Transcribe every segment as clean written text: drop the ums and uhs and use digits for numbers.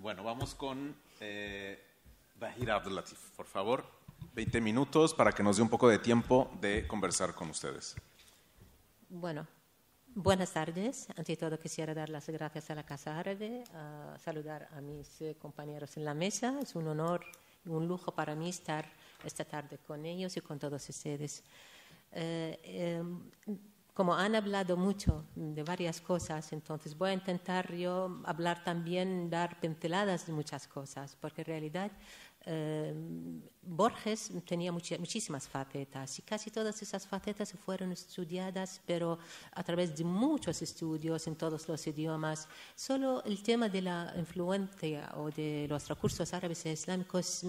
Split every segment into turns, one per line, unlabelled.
Bueno, vamos con Bahir Abdelatif. Por favor, 20 minutos para que nos dé un poco de tiempo de conversar con ustedes.
Bueno, buenas tardes. Ante todo quisiera dar las gracias a la Casa Árabe, a saludar a mis compañeros en la mesa. Es un honor y un lujo para mí estar esta tarde con ellos y con todos ustedes. Como han hablado mucho de varias cosas, entonces voy a intentar yo hablar también, dar pinceladas de muchas cosas, porque en realidad Borges tenía muchísimas facetas y casi todas esas facetas fueron estudiadas, pero a través de muchos estudios en todos los idiomas. Solo el tema de la influencia o de los recursos árabes e islámicos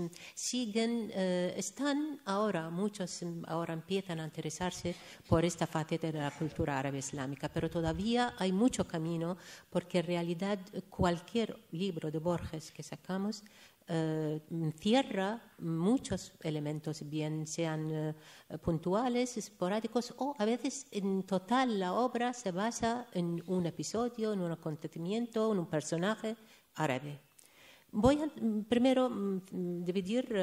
están ahora, muchos ahora empiezan a interesarse por esta faceta de la cultura árabe islámica, pero todavía hay mucho camino, porque en realidad cualquier libro de Borges que sacamos encierra muchos elementos, bien sean puntuales, esporádicos, o a veces en total la obra se basa en un episodio, en un acontecimiento, en un personaje árabe. Voy a primero dividir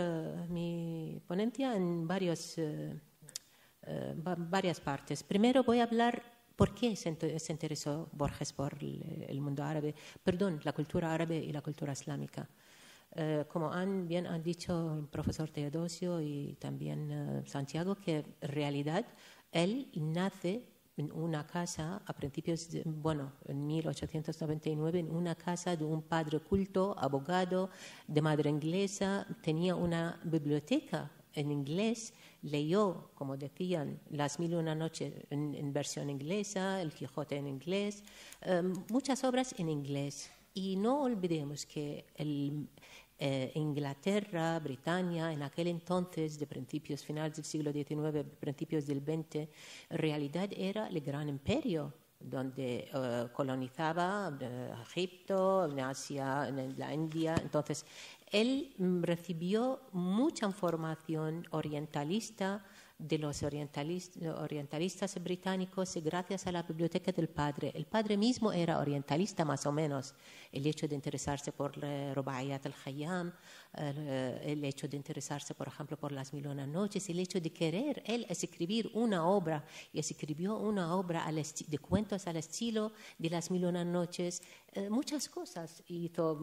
mi ponencia en varias partes. Primero voy a hablar por qué se interesó Borges por el mundo árabe, la cultura árabe y la cultura islámica. Como bien han dicho el profesor Teodosio y también Santiago, que en realidad él nace en una casa a principios en 1899, en una casa de un padre culto, abogado, de madre inglesa. Tenía una biblioteca en inglés, leyó, como decían, Las Mil y una Noches en versión inglesa, El Quijote en inglés, muchas obras en inglés. Y no olvidemos que Inglaterra, Britania, en aquel entonces, de finales del siglo XIX, principios del XX, en realidad era el gran imperio, donde colonizaba Egipto, en Asia, en la India. Entonces, él recibió mucha información orientalista de los orientalistas británicos gracias a la biblioteca del padre. El padre mismo era orientalista más o menos. El hecho de interesarse por Rubaiyat al-Khayyam, el hecho de interesarse, por ejemplo, por Las Mil y una Noches, el hecho de querer él escribir una obra, y escribió una obra de cuentos al estilo de Las Mil y una Noches, muchas cosas hizo.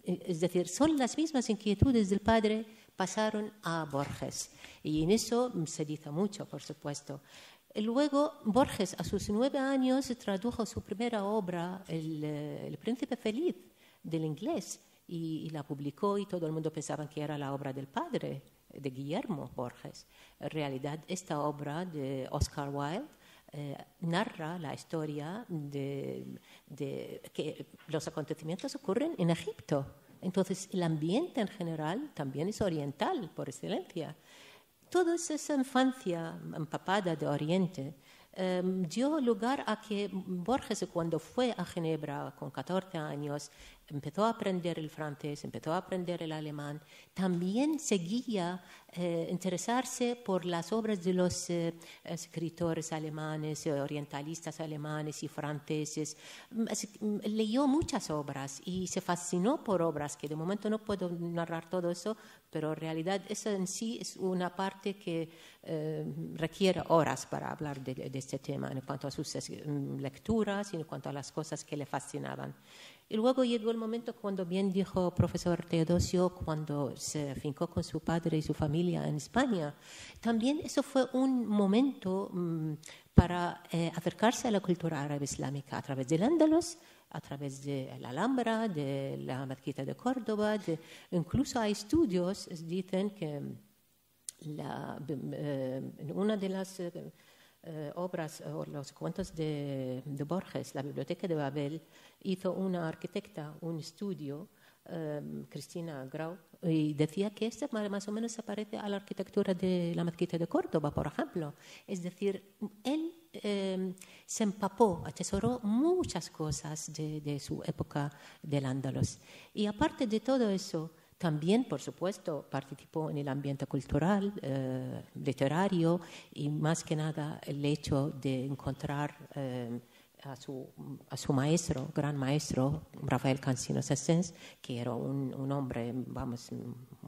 Es decir, son las mismas inquietudes del padre pasaron a Borges, y en eso se dice mucho, por supuesto. Luego, Borges, a sus 9 años, tradujo su primera obra, El Príncipe Feliz, del inglés, y la publicó, y todo el mundo pensaba que era la obra del padre, de Guillermo Borges. En realidad, esta obra de Oscar Wilde narra la historia de que los acontecimientos ocurren en Egipto. Entonces, el ambiente en general también es oriental, por excelencia. Toda esa infancia empapada de Oriente dio lugar a que Borges, cuando fue a Ginebra con 14 años, empezó a aprender el francés, empezó a aprender el alemán. También seguía interesarse por las obras de los escritores alemanes, orientalistas alemanes y franceses. Leyó muchas obras y se fascinó por obras que de momento no puedo narrar todo eso, pero en realidad eso en sí es una parte que requiere horas para hablar de este tema, en cuanto a sus lecturas y en cuanto a las cosas que le fascinaban. Y luego llegó el momento, cuando bien dijo el profesor Teodosio, cuando se afincó con su padre y su familia en España. También eso fue un momento para acercarse a la cultura árabe islámica a través del Andalus, a través de la Alhambra, de la Mezquita de Córdoba. Incluso hay estudios, dicen que en una de las obras o los cuentos de Borges, la Biblioteca de Babel, hizo una arquitecta un estudio, Cristina Grau, y decía que este más o menos se parece a la arquitectura de la Mezquita de Córdoba, por ejemplo. Es decir, él se empapó, atesoró muchas cosas de su época del Andalus. Y aparte de todo eso, también, por supuesto, participó en el ambiente cultural, literario, y más que nada el hecho de encontrar a su maestro, gran maestro, Rafael Cansino Sassens, que era un hombre, vamos,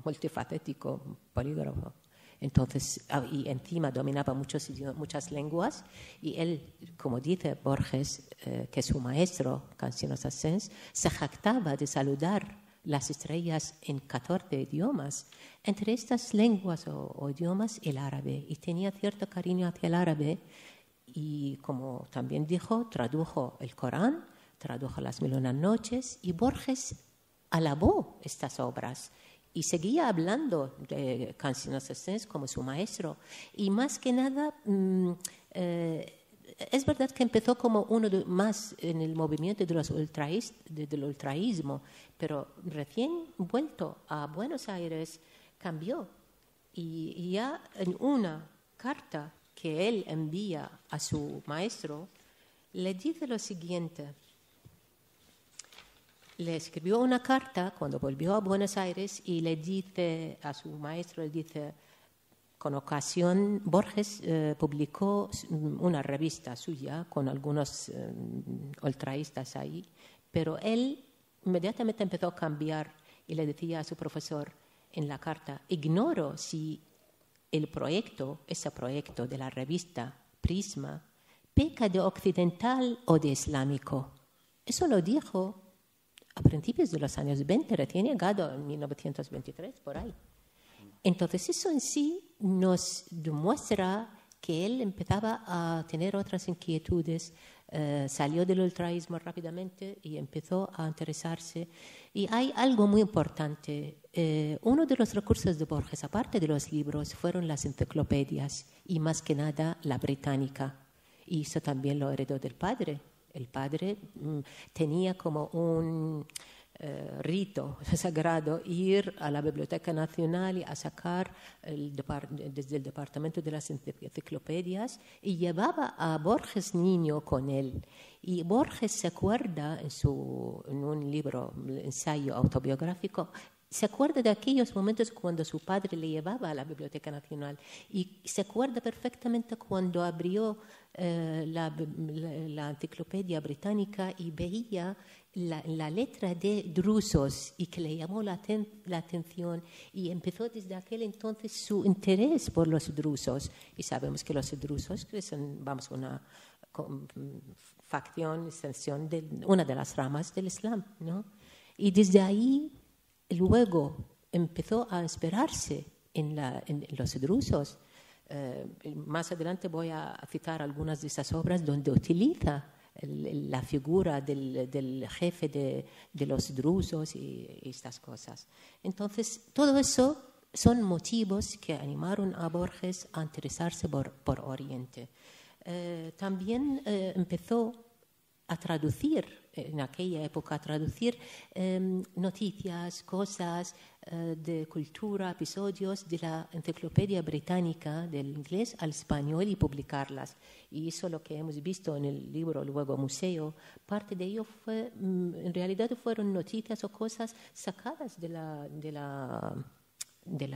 multifacético, polígrafo. Entonces, y encima dominaba muchas lenguas, y él, como dice Borges, que es su maestro, Cansino Sassens, se jactaba de saludar las estrellas en 14 idiomas. Entre estas lenguas o idiomas, el árabe, y tenía cierto cariño hacia el árabe, y como también dijo, tradujo el Corán, tradujo Las Mil y Una Noches, y Borges alabó estas obras y seguía hablando de Cansino Sassens como su maestro. Y más que nada, es verdad que empezó como más en el movimiento del ultraísmo, pero recién vuelto a Buenos Aires cambió. Y ya en una carta que él envía a su maestro, le dice lo siguiente. Le escribió una carta cuando volvió a Buenos Aires y le dice a su maestro, le dice, con ocasión, Borges publicó una revista suya con algunos ultraístas ahí, pero él inmediatamente empezó a cambiar y le decía a su profesor en la carta, ignoro si ese proyecto de la revista Prisma, peca de occidental o de islámico. Eso lo dijo a principios de los años 20, recién llegado en 1923, por ahí. Entonces, eso en sí nos demuestra que él empezaba a tener otras inquietudes, salió del ultraísmo rápidamente y empezó a interesarse. Y hay algo muy importante. Uno de los recursos de Borges, aparte de los libros, fueron las enciclopedias y más que nada la británica. Y eso también lo heredó del padre. El padre tenía como un rito sagrado ir a la Biblioteca Nacional y a sacar desde el departamento de las enciclopedias y llevaba a Borges niño con él. Y Borges se acuerda en un libro, ensayo autobiográfico, se acuerda de aquellos momentos cuando su padre le llevaba a la Biblioteca Nacional y se acuerda perfectamente cuando abrió la enciclopedia británica y veía la letra de drusos y que le llamó la atención y empezó desde aquel entonces su interés por los drusos. Y sabemos que los drusos son, una facción, extensión de una de las ramas del Islam, ¿no? Y desde ahí luego empezó a inspirarse en los drusos. Más adelante voy a citar algunas de esas obras donde utiliza la figura del jefe de los drusos y estas cosas. Entonces, todo eso son motivos que animaron a Borges a interesarse por Oriente. También empezó a traducir, en aquella época, noticias, cosas de cultura, episodios de la enciclopedia británica del inglés al español y publicarlas. Y eso lo que hemos visto en el libro, luego museo, parte de ello en realidad fueron noticias o cosas sacadas de la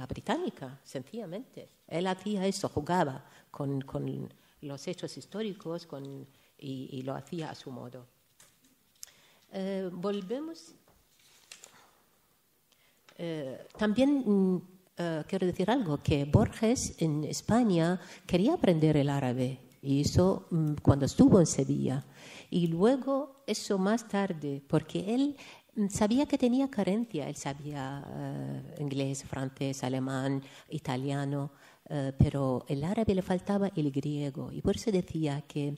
británica, sencillamente. Él hacía eso, jugaba con los hechos históricos y lo hacía a su modo. Volvemos. También quiero decir algo, que Borges en España quería aprender el árabe, y eso cuando estuvo en Sevilla. Y luego eso más tarde, porque él sabía que tenía carencia, él sabía inglés, francés, alemán, italiano, pero el árabe le faltaba el griego, y por eso decía que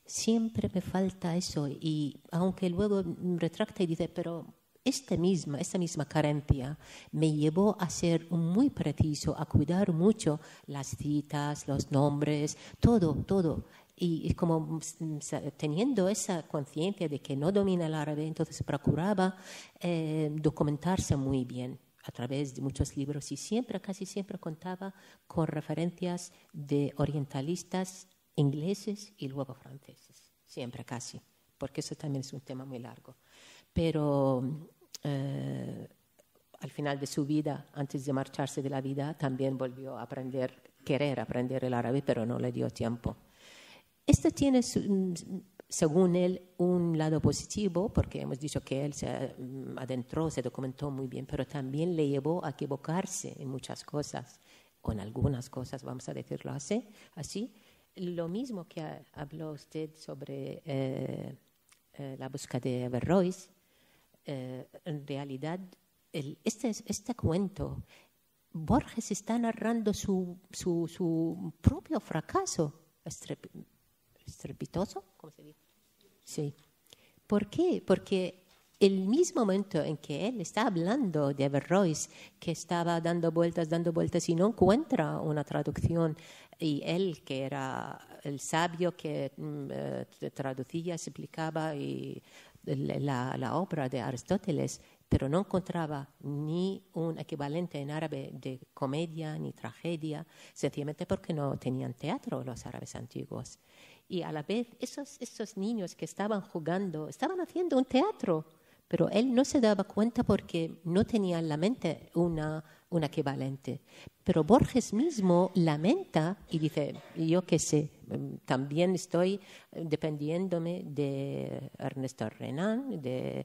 siempre me falta eso, y aunque luego retracta y dice, pero esta misma carencia me llevó a ser muy preciso, a cuidar mucho las citas, los nombres, todo. Y como teniendo esa conciencia de que no domina el árabe, entonces procuraba documentarse muy bien a través de muchos libros y casi siempre contaba con referencias de orientalistas ingleses y luego franceses, siempre casi, porque eso también es un tema muy largo. Pero al final de su vida, antes de marcharse de la vida, también volvió a querer aprender el árabe, pero no le dio tiempo. Esto tiene según él, un lado positivo, porque hemos dicho que él se adentró, se documentó muy bien, pero también le llevó a equivocarse en muchas cosas, o en algunas cosas, vamos a decirlo así. Lo mismo que habló usted sobre la búsqueda de Averroes, en realidad, este cuento, Borges está narrando su propio fracaso estrepitoso, ¿cómo se dice? Sí. ¿Por qué? Porque el mismo momento en que él está hablando de Averroes, que estaba dando vueltas y no encuentra una traducción, y él, que era el sabio que traducía, explicaba la obra de Aristóteles, pero no encontraba ni un equivalente en árabe de comedia ni tragedia, sencillamente porque no tenían teatro los árabes antiguos. Y a la vez, esos niños que estaban jugando, estaban haciendo un teatro, pero él no se daba cuenta porque no tenía en la mente un equivalente. Pero Borges mismo lamenta y dice, yo qué sé, también estoy dependiéndome de Ernesto Renan, de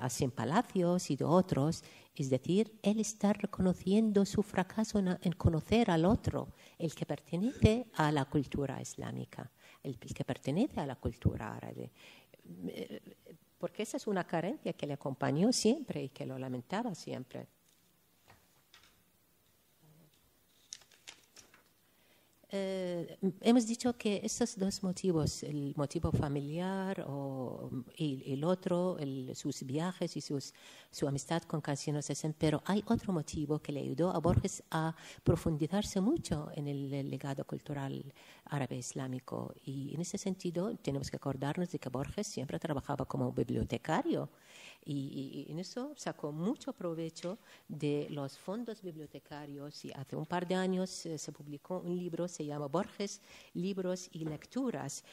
Asín Palacios y de otros. Es decir, él está reconociendo su fracaso en conocer al otro, el que pertenece a la cultura islámica, el que pertenece a la cultura árabe. Porque esa es una carencia que le acompañó siempre y que lo lamentaba siempre. Hemos dicho que estos dos motivos, el motivo familiar y el otro, sus viajes y su amistad con Cansinos, pero hay otro motivo que le ayudó a Borges a profundizarse mucho en el legado cultural árabe islámico. Y en ese sentido tenemos que acordarnos de que Borges siempre trabajaba como bibliotecario. Y en eso sacó mucho provecho de los fondos bibliotecarios, y hace un par de años se publicó un libro, se llama Borges, Libros y Lecturas,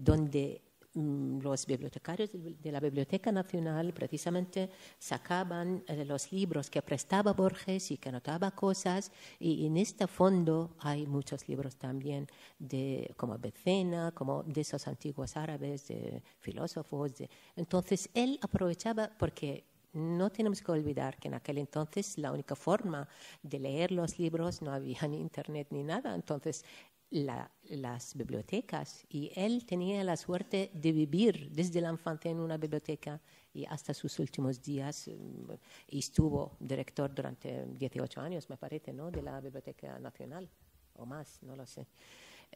donde los bibliotecarios de la Biblioteca Nacional precisamente sacaban los libros que prestaba Borges y que anotaba cosas, y en este fondo hay muchos libros también como Avicena, como de esos antiguos árabes, de filósofos. Entonces él aprovechaba, porque no tenemos que olvidar que en aquel entonces la única forma de leer los libros, no había ni internet ni nada, entonces las bibliotecas, y él tenía la suerte de vivir desde la infancia en una biblioteca y hasta sus últimos días, y estuvo director durante 18 años, me parece, ¿no?, de la Biblioteca Nacional, o más, no lo sé.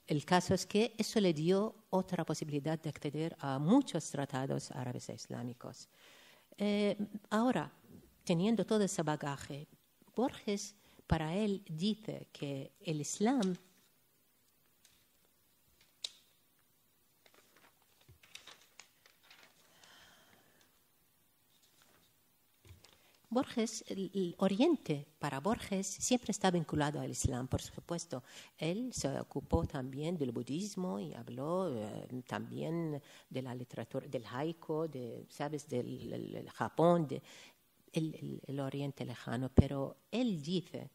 El caso es que eso le dio otra posibilidad de acceder a muchos tratados árabes e islámicos. Ahora, teniendo todo ese bagaje, Borges, para él, dice que el Islam el Oriente, para Borges, siempre está vinculado al Islam, por supuesto. Él se ocupó también del budismo y habló también de la literatura, del haiku, ¿sabes?, del Japón, el Oriente lejano. Pero él dice,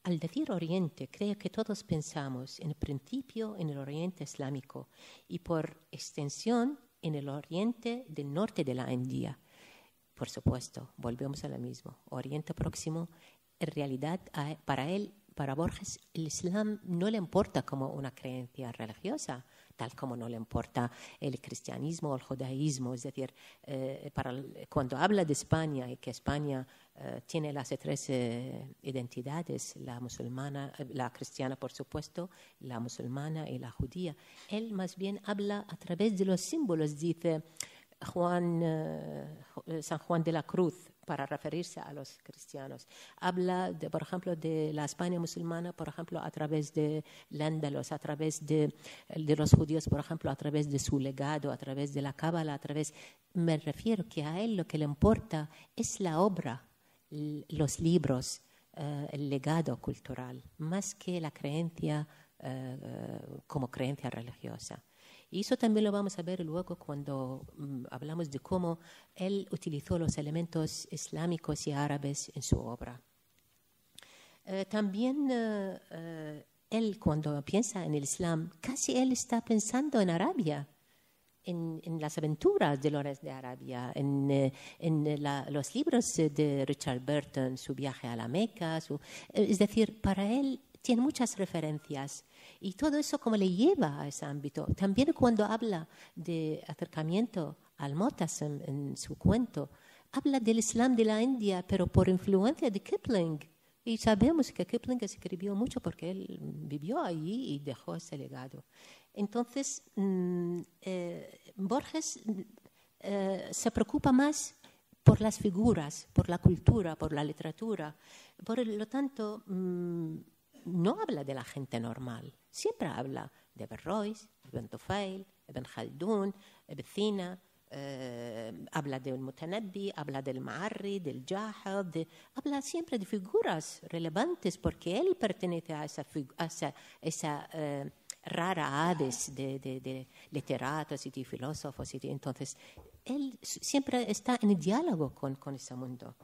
al decir Oriente, creo que todos pensamos en principio en el Oriente islámico y por extensión en el Oriente del norte de la India. Por supuesto, volvemos a lo mismo. Oriente Próximo, en realidad, para Borges, el Islam no le importa como una creencia religiosa, tal como no le importa el cristianismo o el judaísmo. Es decir, cuando habla de España y que España tiene las tres identidades, la musulmana, la cristiana, por supuesto, la musulmana y la judía, él más bien habla a través de los símbolos, dice San Juan de la Cruz, para referirse a los cristianos. Habla, por ejemplo, de la España musulmana, por ejemplo, a través de Al-Ándalus, a través de los judíos, por ejemplo, a través de su legado, a través de la Cábala, me refiero que a él lo que le importa es la obra, los libros, el legado cultural, más que la creencia como creencia religiosa. Y eso también lo vamos a ver luego cuando hablamos de cómo él utilizó los elementos islámicos y árabes en su obra. También él, cuando piensa en el Islam, casi él está pensando en Arabia. en las aventuras de Lawrence de Arabia, los libros de Richard Burton, su viaje a la Meca. Es decir, para él tiene muchas referencias y todo eso como le lleva a ese ámbito. También cuando habla de acercamiento al Mu'tasim en su cuento, habla del Islam de la India, pero por influencia de Kipling. Y sabemos que Kipling escribió mucho porque él vivió allí y dejó ese legado. Entonces, Borges se preocupa más por las figuras, por la cultura, por la literatura. Por lo tanto, no habla de la gente normal. Siempre habla de Averroes, Ibn Tufail, Ibn Khaldun, Ibn Sina. Habla del Mutanabbi, habla del Ma'arri, del Jahad, habla siempre de figuras relevantes porque él pertenece a esa rara aves de literatos y de filósofos. Entonces, él siempre está en diálogo con ese mundo.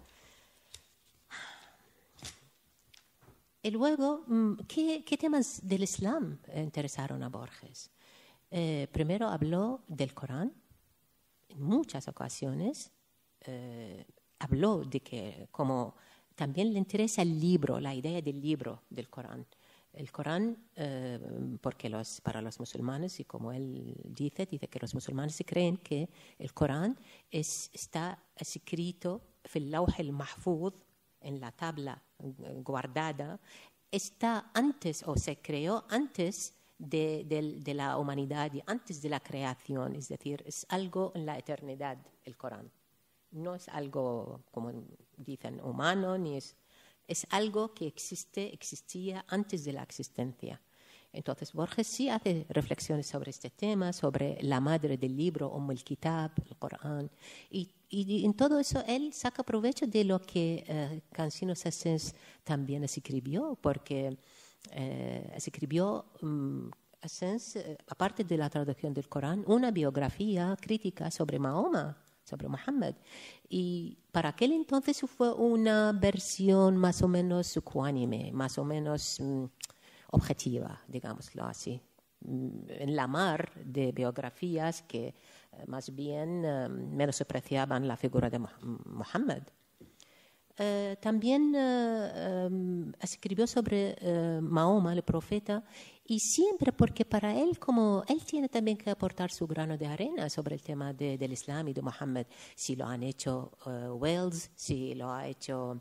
Y luego, ¿qué temas del Islam interesaron a Borges? Primero habló del Corán. En muchas ocasiones habló de que como también le interesa el libro, la idea del libro del Corán. El Corán, porque para los musulmanes, y como él dice que los musulmanes creen que el Corán está escrito en el Lawh al-Mahfuz, en la tabla guardada, está antes o se creó antes de la humanidad y antes de la creación, es decir, es algo en la eternidad, el Corán. No es algo, como dicen, humano, ni es algo que existía antes de la existencia. Entonces, Borges sí hace reflexiones sobre este tema, sobre la madre del libro, el-Kitab, el Corán, y en todo eso él saca provecho de lo que Cansino Sassens también escribió, porque escribió Sassens, aparte de la traducción del Corán, una biografía crítica sobre Mahoma, sobre Muhammad. Y para aquel entonces fue una versión más o menos ecuánime, más o menos objetiva, digámoslo así, en la mar de biografías que más bien menospreciaban la figura de Muhammad. También escribió sobre Mahoma, el profeta, y siempre porque para él, como él tiene también que aportar su grano de arena sobre el tema del Islam y de Muhammad. Si lo han hecho Wells, si lo ha hecho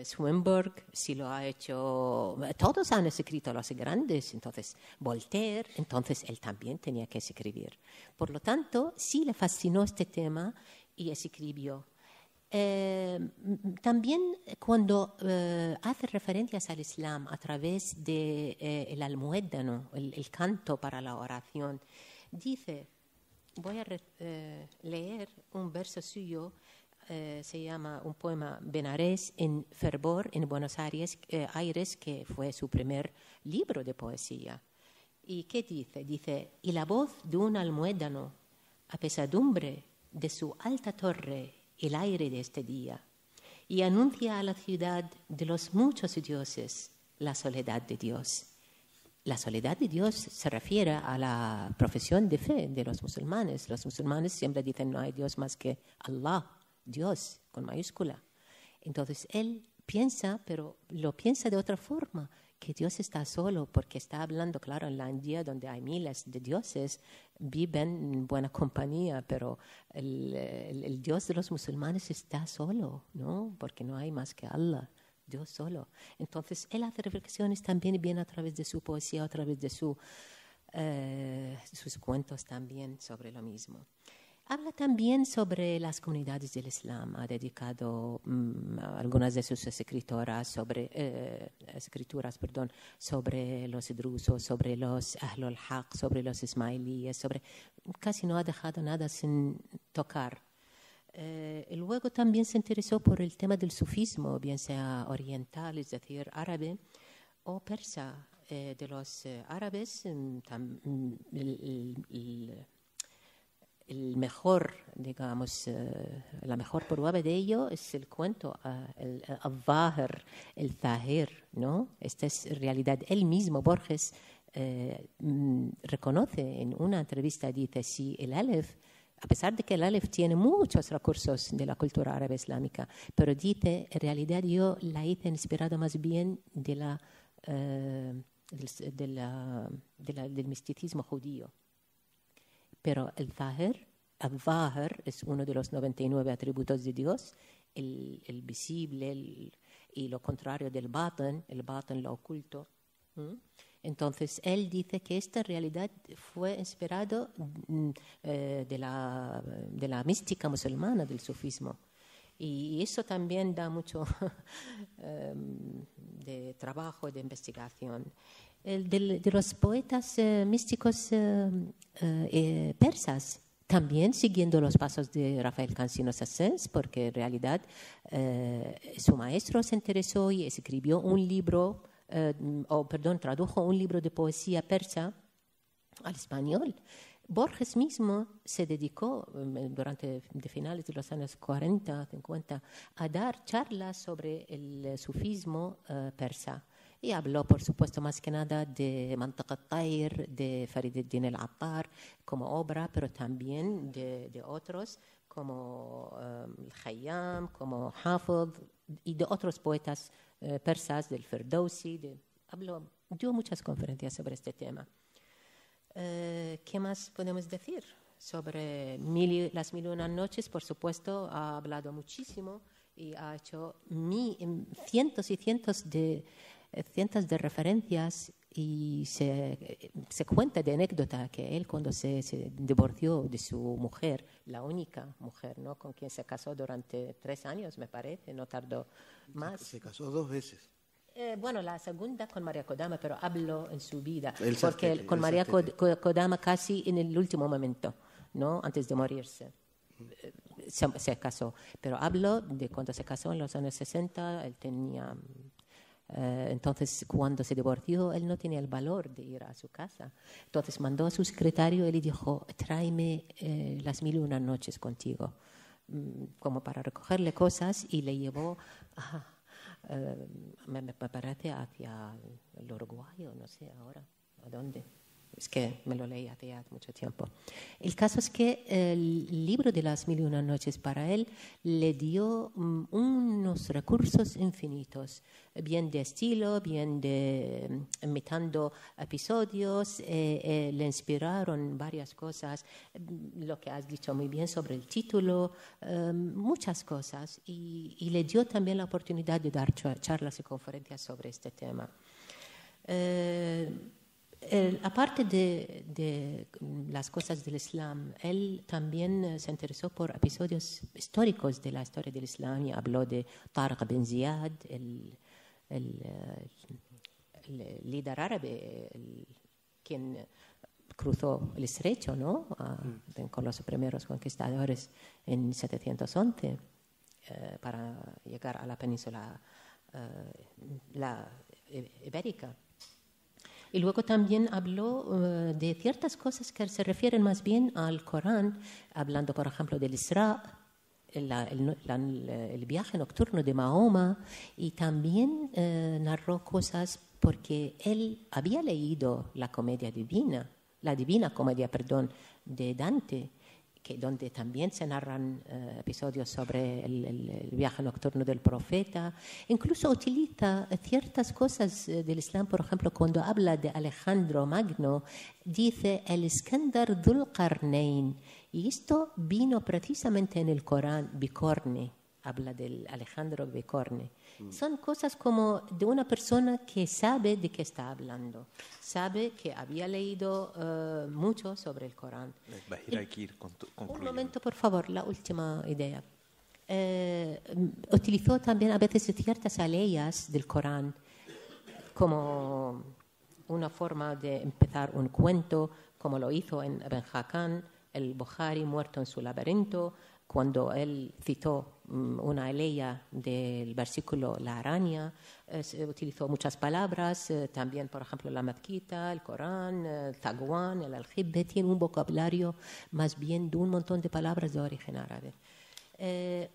Swinburne, si lo ha hecho... Todos han escrito los grandes, entonces Voltaire, entonces él también tenía que escribir. Por lo tanto, sí le fascinó este tema y escribió. También cuando hace referencias al Islam a través del almuéddano, el canto para la oración, dice, voy a leer un verso suyo, se llama un poema Benarés en Fervor en Buenos Aires, que fue su primer libro de poesía. ¿Y qué dice? Dice, y la voz de un almuédano a pesadumbre de su alta torre el aire de este día, y anuncia a la ciudad de los muchos dioses la soledad de Dios. La soledad de Dios se refiere a la profesión de fe de los musulmanes. Los musulmanes siempre dicen no hay Dios más que Allah, Dios con mayúscula. Entonces él piensa, pero lo piensa de otra forma, que Dios está solo, porque está hablando, claro, en la India, donde hay miles de dioses, viven en buena compañía, pero el Dios de los musulmanes está solo, ¿no? Porque no hay más que Allah, Dios solo. Entonces, él hace reflexiones también bien a través de su poesía, a través de sus cuentos también sobre lo mismo. Habla también sobre las comunidades del Islam. Ha dedicado algunas de sus escrituras sobre los drusos, sobre los Ahlul Haq, sobre los ismailíes, casi no ha dejado nada sin tocar. Y luego también se interesó por el tema del sufismo, bien sea oriental, es decir, árabe o persa. De los árabes, el mejor, digamos, la mejor prueba de ello es el cuento, el Zahir, ¿no? Esta es en realidad él mismo, Borges, reconoce en una entrevista, dice, si el Aleph, a pesar de que el Aleph tiene muchos recursos de la cultura árabe islámica, pero dice, en realidad yo la hice inspirada más bien del misticismo judío. Pero el Zahir es uno de los 99 atributos de Dios, el visible y lo contrario del Batin, el Batin lo oculto. Entonces, él dice que esta realidad fue inspirado de la mística musulmana, del sufismo. Y eso también da mucho de trabajo, de investigación. De los poetas místicos persas, también siguiendo los pasos de Rafael Cansino Sassens, porque en realidad su maestro se interesó y escribió un libro, tradujo un libro de poesía persa al español. Borges mismo se dedicó durante finales de los años 40, 50 a dar charlas sobre el sufismo persa. Y habló, por supuesto, más que nada de Mantaq al-Tayr, de Fariduddin al-Attar como obra, pero también de otros como al-Khayyam, como Hafid y de otros poetas persas, del Ferdowsi. Dio muchas conferencias sobre este tema. ¿Qué más podemos decir? Sobre las 1001 noches, por supuesto, ha hablado muchísimo y ha hecho cientos y cientos de referencias, y se cuenta de anécdota que él, cuando se divorció de su mujer, la única mujer, ¿no?, con quien se casó durante 3 años, me parece, no tardó más.
Se casó 2 veces.
Bueno, la segunda con María Kodama, pero habló en su vida,
El
porque
Sastete,
con
el
María
Sastete.
Kodama casi en el último momento, ¿no?, antes de morirse. Se casó, pero habló de cuando se casó en los años 60, él tenía... entonces, cuando se divorció, él no tenía el valor de ir a su casa. Entonces mandó a su secretario y le dijo, tráeme las 1001 noches contigo, como para recogerle cosas, y le llevó, me parece, hacia el Uruguay, o no sé ahora, ¿a dónde? Es que me lo leí hace ya mucho tiempo. El caso es que el libro de las 1001 noches para él le dio unos recursos infinitos, bien de estilo, bien de imitando episodios, le inspiraron varias cosas, lo que has dicho muy bien sobre el título, muchas cosas, y le dio también la oportunidad de dar charlas y conferencias sobre este tema. Aparte de las cosas del Islam, él también se interesó por episodios históricos de la historia del Islam, y habló de Tariq bin Ziyad, el líder árabe, quien cruzó el estrecho, ¿no?, con los primeros conquistadores en 711 para llegar a la península la ibérica. Y luego también habló de ciertas cosas que se refieren más bien al Corán, hablando, por ejemplo, del Isra, el viaje nocturno de Mahoma, y también narró cosas porque él había leído la Divina Comedia, de Dante, donde también se narran episodios sobre el viaje nocturno del profeta. Incluso utiliza ciertas cosas del Islam. Por ejemplo, cuando habla de Alejandro Magno, dice el Iskandar Dhul Qarnayn, y esto vino precisamente en el Corán. Bicorne, habla del Alejandro Bicorne. Son cosas como de una persona que sabe de qué está hablando, sabe que había leído mucho sobre el Corán.
Bahira, hay que ir concluyendo.
Un momento, por favor, la última idea. Utilizó también a veces ciertas aleyas del Corán como una forma de empezar un cuento, como lo hizo en Ibn Hakan, el Bukhari muerto en su laberinto, cuando él citó una aleya del versículo la araña, utilizó muchas palabras, también, por ejemplo, la Mazquita, el Corán, el Tagwan, el Aljibe, tiene un vocabulario más bien de un montón de palabras de origen árabe.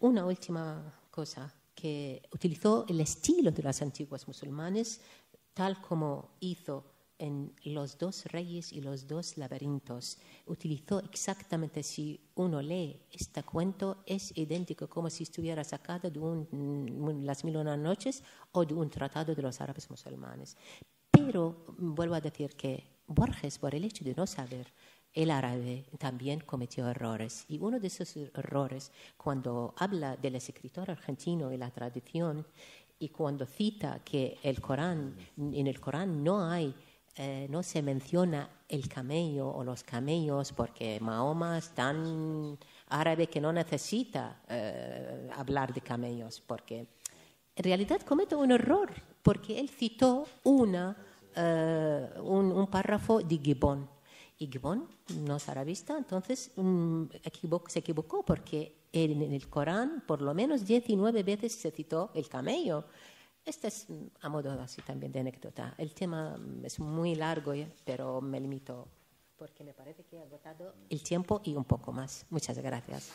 Una última cosa, que utilizó el estilo de los antiguos musulmanes, tal como hizo en los dos reyes y los dos laberintos. Utilizó exactamente, si uno lee este cuento, es idéntico como si estuviera sacado de Las Mil y una Noches o de un tratado de los árabes musulmanes. Pero vuelvo a decir que Borges, por el hecho de no saber el árabe, también cometió errores. Y uno de esos errores, cuando habla del escritor argentino y la tradición, y cuando cita que en el Corán no se menciona el camello o los camellos porque Mahoma es tan árabe que no necesita hablar de camellos, porque en realidad comete un error, porque él citó un párrafo de Gibbon. Y Gibbon no es arabista, entonces se equivocó porque en el Corán por lo menos 19 veces se citó el camello. Este es a modo así también de anécdota. El tema es muy largo, pero me limito porque me parece que he agotado el tiempo y un poco más. Muchas gracias.